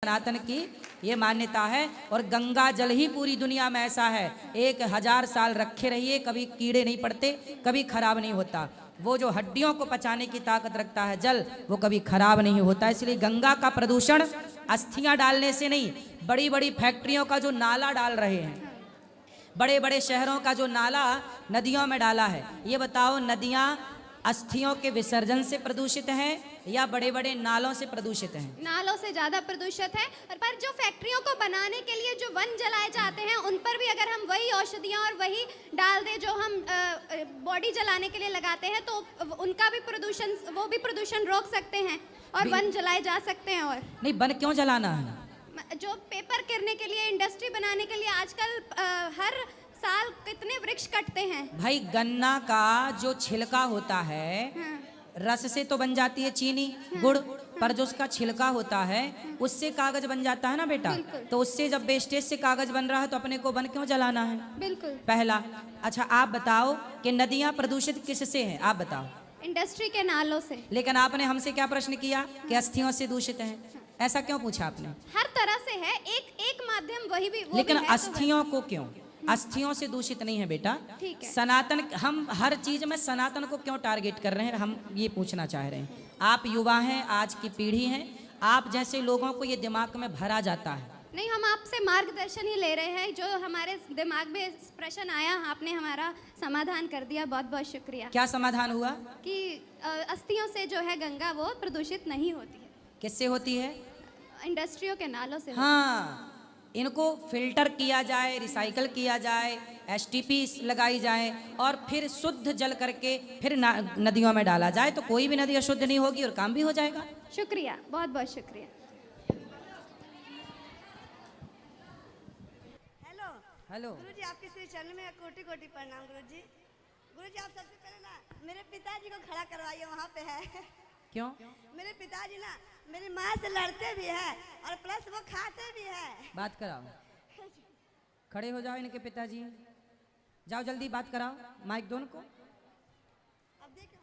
सनातन की ये मान्यता है। और गंगा जल ही पूरी दुनिया में ऐसा है, 1000 साल रखे रहिए, कभी कीड़े नहीं पड़ते, कभी खराब नहीं होता। वो जो हड्डियों को पचाने की ताकत रखता है जल, वो कभी खराब नहीं होता। इसलिए गंगा का प्रदूषण अस्थियां डालने से नहीं, बड़ी बड़ी फैक्ट्रियों का जो नाला डाल रहे हैं, बड़े बड़े शहरों का जो नाला नदियों में डाला है, ये बताओ नदियां अस्थियों के विसर्जन से प्रदूषित हैं या बड़े बड़े नालों से प्रदूषित हैं? नालों से ज़्यादा प्रदूषित है। और पर जो फैक्ट्रियों को बनाने के लिए जो वन जलाए जाते हैं, उन पर भी अगर हम वही औषधियाँ और वही डाल दें जो हम बॉडी जलाने के लिए लगाते हैं, तो उनका भी प्रदूषण, वो भी प्रदूषण रोक सकते हैं और वन जलाए जा सकते हैं। और नहीं, वन क्यों जलाना है? जो पेपर करने के लिए, इंडस्ट्री बनाने के लिए आजकल हर साल कितने वृक्ष कटते हैं। भाई गन्ना का जो छिलका होता है, हाँ। रस से तो बन जाती है चीनी, हाँ। गुड़, पर जो उसका छिलका होता है उससे कागज बन जाता है ना बेटा। तो उससे जब वेस्टेज से कागज बन रहा है तो अपने को वन क्यों जलाना है? बिल्कुल। पहला। अच्छा आप बताओ कि नदियां प्रदूषित किससे हैं? आप बताओ। इंडस्ट्री के नालों से। लेकिन आपने हमसे क्या प्रश्न किया कि अस्थियों से दूषित है, ऐसा क्यों पूछा आपने? हर तरह से है, एक माध्यम वही भी, वो लेकिन भी है, अस्थियों को क्यों? अस्थियों से दूषित नहीं है बेटा। ठीक है। सनातन, हम हर चीज में सनातन को क्यों टारगेट कर रहे हैं, हम ये पूछना चाह रहे हैं। आप युवा हैं, आज की पीढ़ी है, आप जैसे लोगों को ये दिमाग में भरा जाता है। नहीं, हम आपसे मार्गदर्शन ही ले रहे हैं, जो हमारे दिमाग में प्रश्न आया आपने हमारा समाधान कर दिया, बहुत बहुत शुक्रिया। क्या समाधान हुआ? कि अस्थियों से जो है गंगा वो प्रदूषित नहीं होती है। किससे होती है? इंडस्ट्रियों के नालों से। हाँ, इनको फिल्टर किया जाए, रिसाइकल किया जाए, एसटीपी लगाई जाए और फिर शुद्ध जल करके फिर नदियों में डाला जाए, तो कोई भी नदी अशुद्ध नहीं होगी और काम भी हो जाएगा। शुक्रिया, बहुत बहुत शुक्रिया। हेलो हेलो गुरुजी, आपके श्री चरण में कोटि कोटि प्रणाम। गुरुजी, गुरुजी आप सबसे पहले ना मेरे पिताजी को खड़ा करवाइए, वहाँ पे है। क्यों? मेरे पिताजी ना मेरी माँ से लड़ते भी है और प्लस वो खाते भी है। बात कराओ, खड़े हो जाओ, इनके पिताजी जाओ, जल्दी बात कराओ, माइक दोनों को। अब देखो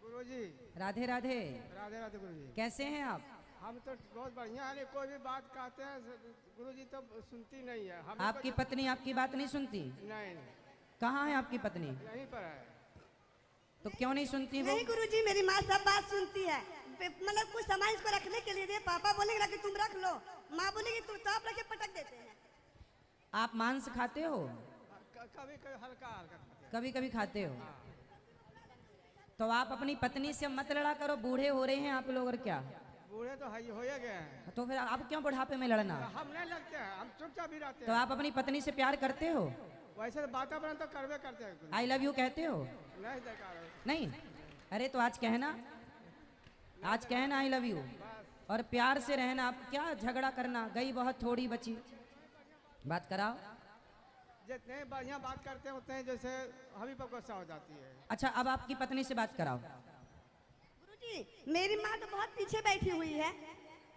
गुरुजी, राधे राधे। राधे राधे गुरुजी। कैसे हैं आप? हम तो बहुत बढ़िया है, कोई भी बात कहते हैं गुरुजी तो सुनती नहीं है। हम आपकी पत्नी आपकी बात नहीं सुनती? नहीं। कहाँ है आपकी पत्नी? यहीं पर है। तो क्यों नहीं सुनती वो? नहीं गुरुजी, मेरी माँ सब बात सुनती है। मतलब कुछ सामान इसको रखने के लिए दे, पापा बोलेंगे कि तुम रख लो, माँ बोलेगी तुम तो आप रखे, पटक देते हैं। आप मांस खाते हो? कभी कभी हल्का हल्का कभी कभी खाते हो। तो आप अपनी पत्नी से मत लड़ा करो, बूढ़े हो रहे हैं आप लोग। और क्या बूढ़े तो हो गए हैं, तो फिर आप क्यों बुढ़ापे में लड़ना? हम नहीं लगते हैं, हम चुपचाप भी रहते हैं। तो आप अपनी पत्नी से प्यार करते हो? वैसे तो वातावरण तो करवे करते हैं। आई लव यू कहते हो? नहीं देखा नहीं? अरे तो आज कहना, आज कहना आई लव यू और प्यार से रहना। आप क्या झगड़ा करना, गई बहुत थोड़ी बची। बात कराओ। जितने बढ़िया बात करते हैं उतने जैसे हमी पर गुस्सा हो जाती है। अच्छा अब आपकी पत्नी से बात कराओ। गुरुजी, मेरी माँ तो बहुत पीछे बैठी हुई है।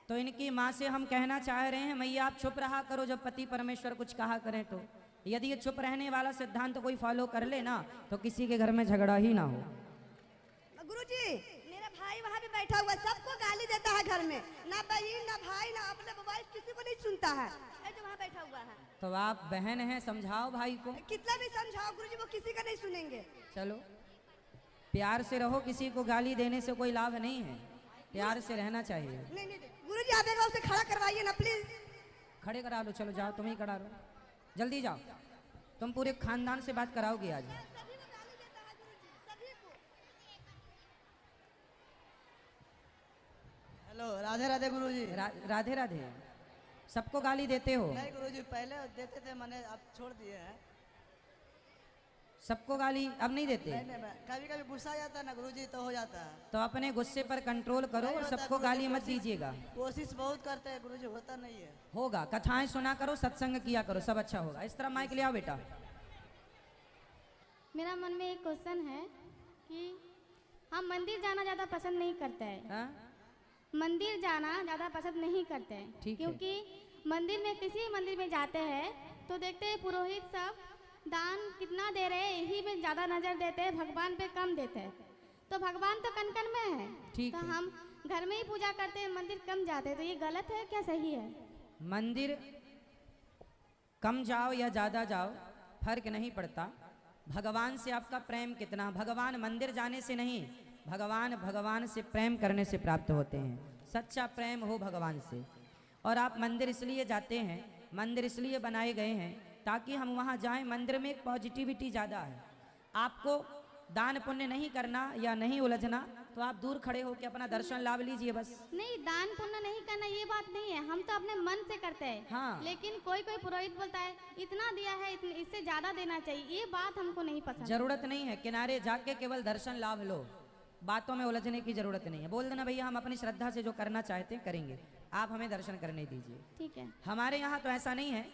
तो इनकी माँ से हम कहना चाह रहे हैं, मैया आप चुप रहा करो जब पति परमेश्वर कुछ कहा करें तो। यदि ये चुप रहने वाला सिद्धांत तो कोई फॉलो कर ले ना, तो किसी के घर में झगड़ा ही ना हो। गुरुजी, मेरा भाई वहाँ पे बैठा हुआ, सबको गाली देता है घर में, ना बहन ना भाई ना अपने मोबाइल, किसी को नहीं सुनता है। जो वहाँ बैठा हुआ है। तो आप बहन हैं, समझाओ भाई को। कितना भी समझाओ गुरुजी, वो किसी का नहीं सुनेंगे। चलो प्यार से रहो, किसी को गाली देने से कोई लाभ नहीं है, प्यार से रहना चाहिए। नहीं नहीं गुरुजी, आप एक बार उसे खड़ा करवाइए ना प्लीज। खड़े करा लो, चलो जाओ, तुम ही करा लो, जल्दी जाओ। तुम पूरे खानदान से बात कराओगे आज। हेलो, राधे राधे गुरुजी। राधे राधे। सबको गाली देते हो? नहीं गुरुजी, पहले देते थे, मैंने अब छोड़ दिए हैं। सबको गाली अब नहीं देते? नहीं, कभी कभी गुस्सा आ जाता है ना गुरुजी, तो हो जाता है। तो अपने गुस्से पर कंट्रोल करो और सबको गाली मत दीजिएगा। कोशिश बहुत करते हैं गुरुजी, होता नहीं है। होगा, कथाएं सुना करो, सत्संग किया करो, सब अच्छा होगा। इस तरह माइक ले आओ बेटा। मेरा मन में एक क्वेश्चन है कि हम मंदिर जाना ज़्यादा पसंद नहीं करते हैं। मंदिर जाना ज़्यादा पसंद नहीं करते हैं क्योंकि मंदिर में, किसी मंदिर में जाते हैं तो देखते हैं पुरोहित सब दान कितना दे रहे हैं, यही में ज़्यादा नज़र देते हैं, भगवान पे कम देते हैं। तो भगवान तो कण कण में है। ठीक तो है। हम घर में ही पूजा करते हैं, मंदिर कम जाते हैं, तो ये गलत है क्या सही है? मंदिर कम जाओ या ज़्यादा जाओ फर्क नहीं पड़ता। भगवान से आपका प्रेम कितना, भगवान मंदिर जाने से नहीं, भगवान से प्रेम करने से प्राप्त होते हैं। सच्चा प्रेम हो भगवान से। और आप मंदिर इसलिए जाते हैं, मंदिर इसलिए बनाए गए हैं ताकि हम वहाँ जाएं। मंदिर में एक पॉजिटिविटी ज़्यादा है। आपको दान पुण्य नहीं करना या नहीं उलझना तो आप दूर खड़े होकर अपना दर्शन लाभ लीजिए बस। नहीं, दान पुण्य नहीं करना ये बात नहीं है, हम तो अपने मन से करते हैं। हाँ। लेकिन कोई कोई पुरोहित बोलता है इतना दिया है, इससे ज्यादा देना चाहिए, ये बात हमको नहीं पसंद। जरूरत नहीं है, किनारे जाके केवल दर्शन लाभ लो, बातों में उलझने की जरूरत नहीं है। बोल देना भैया हम अपनी श्रद्धा से जो करना चाहते हैं करेंगे, आप हमें दर्शन करने दीजिए। ठीक है। हमारे यहाँ तो ऐसा नहीं है।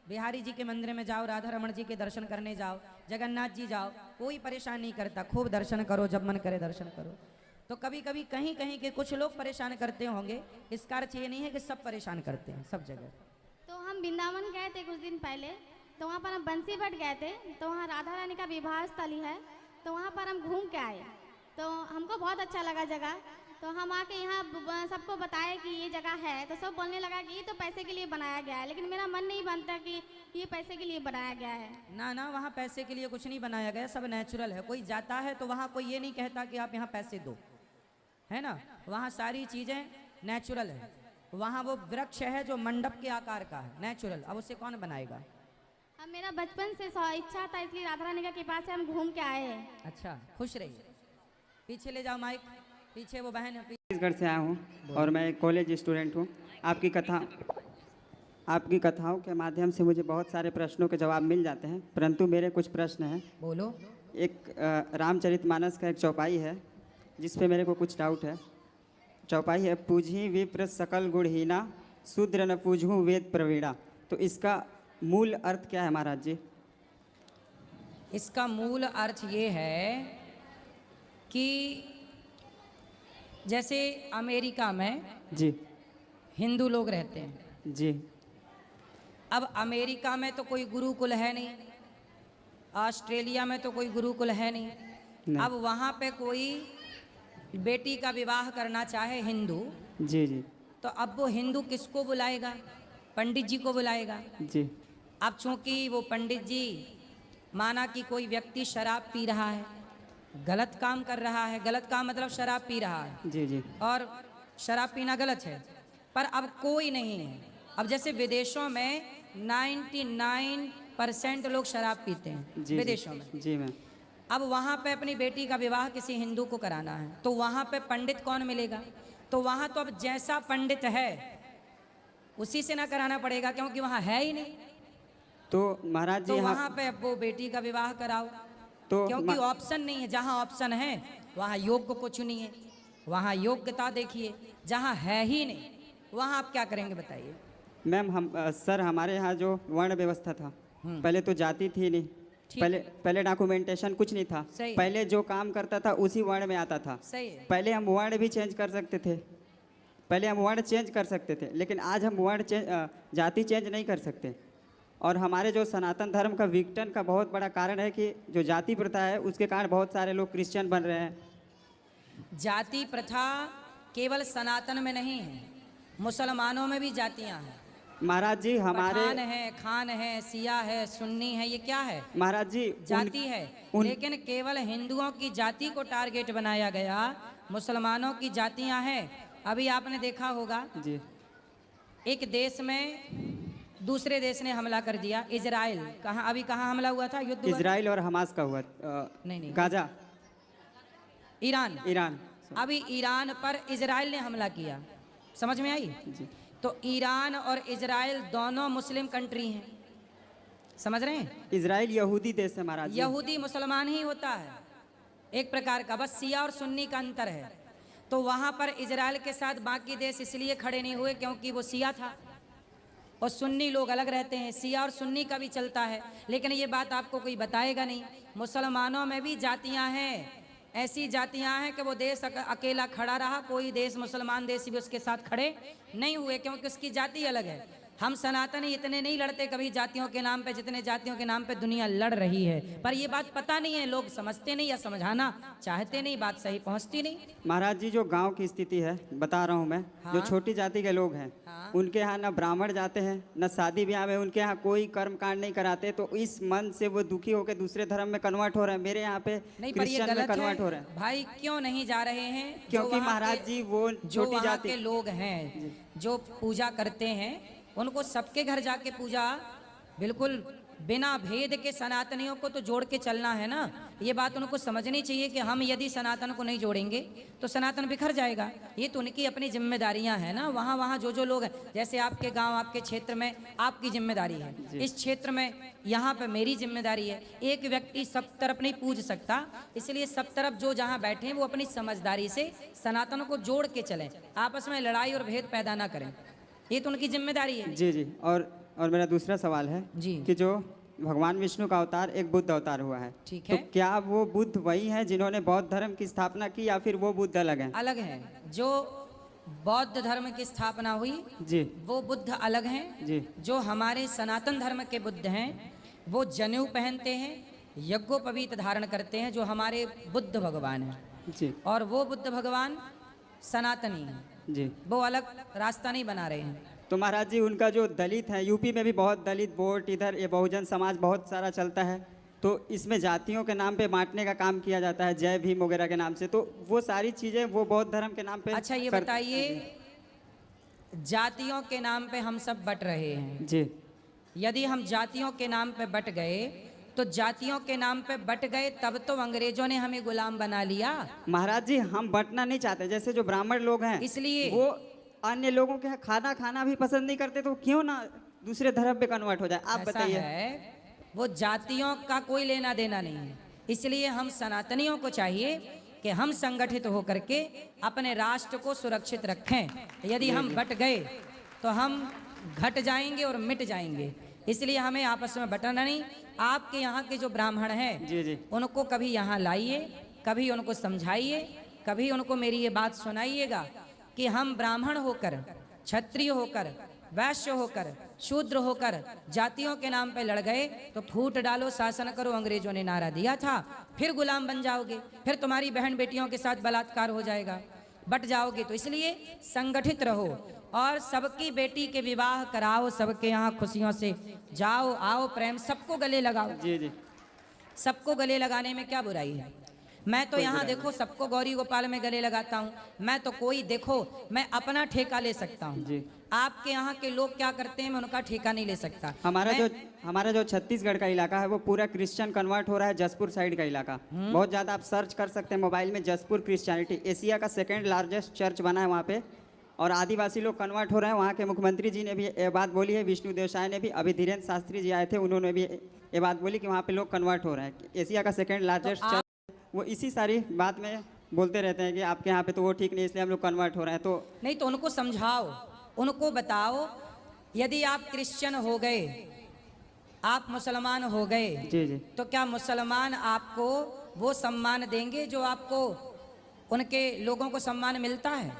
बिहारी जी के मंदिर में जाओ, राधा रमण जी के दर्शन करने जाओ, जगन्नाथ जी जाओ, कोई परेशान नहीं करता। खूब दर्शन करो, जब मन करे दर्शन करो। तो कभी कभी कहीं कहीं के कुछ लोग परेशान करते होंगे, इसका अर्थ ये नहीं है कि सब परेशान करते हैं सब जगह। तो हम वृंदावन गए थे कुछ दिन पहले, तो वहाँ पर हम बंसी भट गए थे, तो वहाँ राधा रानी का विवाह स्थल ही है, तो वहाँ पर हम घूम के आए, तो हमको बहुत अच्छा लगा जगह। तो हम आके यहाँ सबको बताए कि ये जगह है, तो सब बोलने लगा कि ये तो पैसे के लिए बनाया गया है, लेकिन मेरा मन नहीं बनता कि ये पैसे के लिए बनाया गया है। ना ना, वहाँ पैसे के लिए कुछ नहीं बनाया गया, सब नेचुरल है। कोई जाता है तो वहाँ कोई ये नहीं कहता कि आप यहाँ पैसे दो, है ना। वहाँ सारी चीज़ें नेचुरल है। वहाँ वो वृक्ष है जो मंडप के आकार का है, नेचुरल। अब उसे कौन बनाएगा। अब मेरा बचपन से इच्छा था, इसलिए राधा रानी का कृपा से हम घूम के आए हैं। अच्छा, खुश रहिए। पीछे ले जाओ माइक, पीछे वो बहन है। छत्तीसगढ़ से आया हूँ और मैं एक कॉलेज स्टूडेंट हूँ। आपकी कथाओं के माध्यम से मुझे बहुत सारे प्रश्नों के जवाब मिल जाते हैं, परंतु मेरे कुछ प्रश्न हैं। बोलो। एक रामचरितमानस का एक चौपाई है जिस पे मेरे को कुछ डाउट है। चौपाई है, पूजी विप्र सकल गुणहीना, शूद्र न पूजहूँ वेद प्रवीणा। तो इसका मूल अर्थ क्या है महाराज जी? इसका मूल अर्थ ये है कि जैसे अमेरिका में जी हिंदू लोग रहते हैं। जी। अब अमेरिका में तो कोई गुरुकुल है नहीं, ऑस्ट्रेलिया में तो कोई गुरुकुल है नहीं। अब वहाँ पे कोई बेटी का विवाह करना चाहे हिंदू, जी जी, तो अब वो हिंदू किसको बुलाएगा? पंडित जी को बुलाएगा। जी। अब चूंकि वो पंडित जी माना कि कोई व्यक्ति शराब पी रहा है, गलत काम कर रहा है, गलत काम मतलब शराब पी रहा है, जी जी, और शराब पीना गलत है, पर अब कोई नहीं है। अब जैसे विदेशों में 99% लोग शराब पीते हैं जी विदेशों में। जी मैम। अब वहाँ पे अपनी बेटी का विवाह किसी हिंदू को कराना है, तो वहाँ पे पंडित कौन मिलेगा? तो वहाँ तो अब जैसा पंडित है उसी से ना कराना पड़ेगा, क्योंकि वहाँ है ही नहीं। तो महाराज जी तो वहाँ पे अब वो बेटी का विवाह कराओ, तो क्योंकि ऑप्शन नहीं है। जहाँ ऑप्शन है वहाँ योग्य को चुनिए, वहाँ योग्यता देखिए। जहाँ है ही नहीं वहाँ आप क्या करेंगे बताइए। मैम सर हमारे यहाँ जो वर्ण व्यवस्था था, पहले तो जाति थी नहीं, पहले डॉक्यूमेंटेशन कुछ नहीं था। सही। पहले जो काम करता था उसी वर्ण में आता था। सही है। पहले हम वर्ण भी चेंज कर सकते थे, लेकिन आज हम जाति चेंज नहीं कर सकते। और हमारे जो सनातन धर्म का विघटन का बहुत बड़ा कारण है कि जो जाति प्रथा है उसके कारण बहुत सारे लोग क्रिश्चियन बन रहे हैं। जाति प्रथा केवल सनातन में नहीं है, मुसलमानों में भी जातियां हैं। महाराज जी पठान है, खान है, सिया है, सुन्नी है, ये क्या है? महाराज जी जाति है। लेकिन केवल हिंदुओं की जाति को टारगेट बनाया गया, मुसलमानों की जातियां हैं। अभी आपने देखा होगा जी, एक देश में दूसरे देश ने हमला कर दिया, इजराइल। कहाँ हमला हुआ था? युद्ध हुआ? इजराइल और हमास का हुआ। नहीं, गाजा, ईरान। अभी ईरान पर इजराइल ने हमला किया, समझ में आई? जी। तो ईरान और इजराइल दोनों मुस्लिम कंट्री हैं, समझ रहे हैं? इजराइल यहूदी देश है महाराज जी। यहूदी मुसलमान ही होता है एक प्रकार का, बस सिया और सुन्नी का अंतर है। तो वहाँ पर इजराइल के साथ बाकी देश इसलिए खड़े नहीं हुए क्योंकि वो सिया था, और सुन्नी लोग अलग रहते हैं। सिया और सुन्नी का भी चलता है, लेकिन ये बात आपको कोई बताएगा नहीं। मुसलमानों में भी जातियां हैं, ऐसी जातियां हैं कि वो देश अकेला खड़ा रहा, कोई देश मुसलमान देश भी उसके साथ खड़े नहीं हुए, क्योंकि उसकी जाति अलग है। हम सनातनी इतने नहीं लड़ते कभी जातियों के नाम पे जितने जातियों के नाम पे दुनिया लड़ रही है। पर ये बात पता नहीं है, लोग समझते नहीं या समझाना चाहते नहीं, बात सही पहुंचती नहीं। महाराज जी, जो गांव की स्थिति है बता रहा हूँ मैं। हाँ? जो छोटी जाति के लोग हैं, हाँ? उनके यहाँ ना ब्राह्मण जाते हैं, न शादी ब्याह में उनके यहाँ कोई कर्म कांड नहीं कराते, तो इस मन से वो दुखी होकर दूसरे धर्म में कन्वर्ट हो रहे हैं। मेरे यहाँ पे नहीं, पर ये क्रिश्चियन में गलत कन्वर्ट हो रहे है हैं। भाई। क्यों नहीं जा रहे हैं? क्योंकि महाराज जी वो जो छोटी वहाँ जाति के लोग हैं जो पूजा करते हैं, उनको सबके घर जाके पूजा बिल्कुल बिना भेद के सनातनियों को तो जोड़ के चलना है ना। ये बात उनको समझनी चाहिए कि हम यदि सनातन को नहीं जोड़ेंगे तो सनातन बिखर जाएगा। ये तो उनकी अपनी जिम्मेदारियां हैं ना। वहाँ वहाँ जो लोग हैं, जैसे आपके गांव आपके क्षेत्र में आपकी जिम्मेदारी है, इस क्षेत्र में यहाँ पे मेरी जिम्मेदारी है। एक व्यक्ति सब तरफ नहीं पूज सकता, इसलिए सब तरफ जो जहाँ बैठे हैं वो अपनी समझदारी से सनातन को जोड़ के चलें, आपस में लड़ाई और भेद पैदा ना करें। ये तो उनकी जिम्मेदारी है। जी जी। और मेरा दूसरा सवाल है जी कि जो भगवान विष्णु का अवतार एक बुद्ध अवतार हुआ है, ठीक है, तो क्या वो बुद्ध वही हैं जिन्होंने बौद्ध धर्म की स्थापना की या फिर वो बुद्ध अलग हैं? अलग है। जो बौद्ध धर्म की स्थापना हुई जी वो बुद्ध अलग हैं। जी। जो हमारे सनातन धर्म के बुद्ध हैं वो जनेऊ पहनते हैं, यज्ञोपवीत धारण करते हैं, जो हमारे बुद्ध भगवान हैं। जी और वो बुद्ध भगवान सनातनी हैं, जी। वो अलग रास्ता नहीं बना रहे हैं। तो महाराज जी, उनका जो दलित है, यूपी में भी बहुत दलित वोट, इधर ये बहुजन समाज बहुत सारा चलता है, तो इसमें जातियों के नाम पे बांटने का काम किया जाता है, जय भीम वगैरह के नाम से, तो वो सारी चीज़ें वो बौद्ध धर्म के नाम पे। अच्छा ये बताइए, जातियों के नाम पे हम सब बट रहे हैं। जी। यदि हम जातियों के नाम पे बट गए तो जातियों के नाम पे बट गए, तब तो अंग्रेजों ने हमें गुलाम बना लिया। महाराज जी, हम बटना नहीं चाहते। जैसे जो ब्राह्मण लोग हैं, इसलिए वो अन्य लोगों के यहाँ खाना भी पसंद नहीं करते, तो क्यों ना दूसरे धर्म पे कन्वर्ट हो जाए? आप ऐसा बताइए। है, वो जातियों का कोई लेना देना नहीं है। इसलिए हम सनातनियों को चाहिए कि हम संगठित होकर के अपने राष्ट्र को सुरक्षित रखें। यदि हम बट गए तो हम घट जाएंगे और मिट जाएंगे। इसलिए हमें आपस में बटना नहीं। आपके यहाँ के जो ब्राह्मण हैं, जी जी। उनको कभी यहाँ लाइए, कभी उनको समझाइए, कभी उनको मेरी ये बात सुनाइएगा कि हम ब्राह्मण होकर, क्षत्रिय होकर, वैश्य होकर, शूद्र होकर जातियों के नाम पे लड़ गए तो फूट डालो, शासन करो, अंग्रेजों ने नारा दिया था। फिर गुलाम बन जाओगे, फिर तुम्हारी बहन बेटियों के साथ बलात्कार हो जाएगा, बट जाओगे। तो इसलिए संगठित रहो और सबकी बेटी के विवाह कराओ, सबके यहाँ खुशियों से जाओ आओ, प्रेम, सबको गले लगाओ। जी जी। सबको गले लगाने में क्या बुराई है? मैं तो यहाँ देखो सबको गौरी गोपाल में गले लगाता हूँ। मैं तो कोई देखो मैं अपना ठेका ले सकता हूँ। जी। आपके यहाँ के लोग क्या करते हैं मैं उनका ठेका नहीं ले सकता। हमारा जो छत्तीसगढ़ का इलाका है वो पूरा क्रिश्चियन कन्वर्ट हो रहा है। जसपुर साइड का इलाका बहुत ज़्यादा, आप सर्च कर सकते हैं मोबाइल में, जसपुर क्रिश्चियनिटी। एशिया का 2nd लार्जेस्ट चर्च बना है वहाँ पे, और आदिवासी लोग कन्वर्ट हो रहे हैं। वहाँ के मुख्यमंत्री जी ने भी ये बात बोली है, विष्णु देवसाय ने भी, अभी धीरेन्द्र शास्त्री जी आए थे, उन्होंने भी ये बात बोली कि वहाँ पे लोग कन्वर्ट हो रहे हैं। एशिया का 2nd लार्जेस्ट चर्च, वो इसी सारी बात में बोलते रहते हैं कि आपके यहाँ पे तो वो ठीक नहीं, इसलिए हम लोग कन्वर्ट हो रहे हैं। तो नहीं, तो उनको समझाओ, उनको बताओ, यदि आप क्रिश्चियन हो गए, आप मुसलमान हो गए, जी जी, तो क्या मुसलमान आपको वो सम्मान देंगे जो आपको उनके लोगों को सम्मान मिलता है?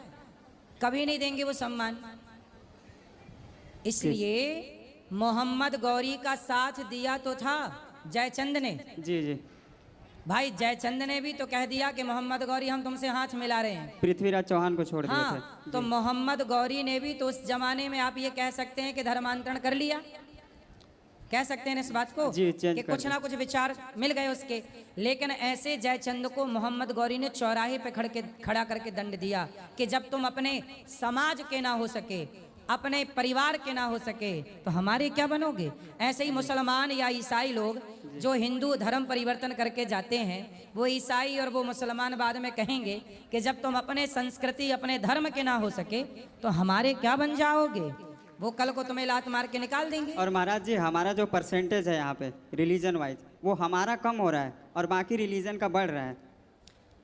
कभी नहीं देंगे वो सम्मान। इसलिए मोहम्मद गौरी का साथ दिया तो था जयचंद ने। जी जी। भाई जयचंद ने भी तो कह दिया कि मोहम्मद गौरी हम तुमसे हाथ मिला रहे हैं। पृथ्वीराज चौहान को छोड़ दिए थे। हाँ, तो मोहम्मद गौरी ने भी तो उस जमाने में आप ये कह सकते हैं कि धर्मांतरण कर लिया, कह सकते हैं इस बात को जी, कि कुछ ना कुछ विचार मिल गए उसके। लेकिन ऐसे जयचंद को मोहम्मद गौरी ने चौराहे पे खड़ा करके दंड दिया कि जब तुम अपने समाज के ना हो सके, अपने परिवार के ना हो सके, तो हमारे क्या बनोगे? ऐसे ही मुसलमान या ईसाई लोग जो हिंदू धर्म परिवर्तन करके जाते हैं, वो ईसाई और वो मुसलमान बाद में कहेंगे कि जब तुम अपने संस्कृति अपने धर्म के ना हो सके तो हमारे क्या बन जाओगे? वो कल को तुम्हें लात मार के निकाल देंगे। और महाराज जी, हमारा जो परसेंटेज है यहाँ पे रिलीजन वाइज, वो हमारा कम हो रहा है और बाकी रिलीजन का बढ़ रहा है।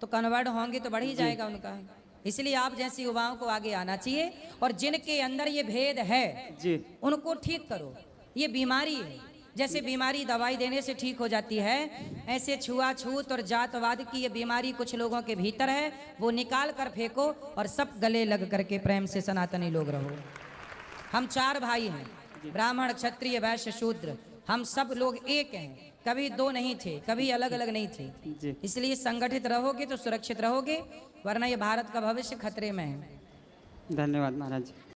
तो कन्वर्ट होंगे तो बढ़ ही जाएगा उनका। इसलिए आप जैसी युवाओं को आगे आना चाहिए, और जिनके अंदर ये भेद है जी, उनको ठीक करो। ये बीमारी है, जैसे बीमारी दवाई देने से ठीक हो जाती है, ऐसे छुआछूत और जातवाद की ये बीमारी कुछ लोगों के भीतर है, वो निकाल कर फेंको और सब गले लग करके प्रेम से सनातनी लोग रहो। हम 4 भाई हैं, ब्राह्मण क्षत्रिय वैश्य शूद्र हम सब लोग एक हैं, कभी दो नहीं थे, कभी अलग अलग नहीं थे। जी इसलिए संगठित रहोगे तो सुरक्षित रहोगे, वरना ये भारत का भविष्य खतरे में है। धन्यवाद महाराज।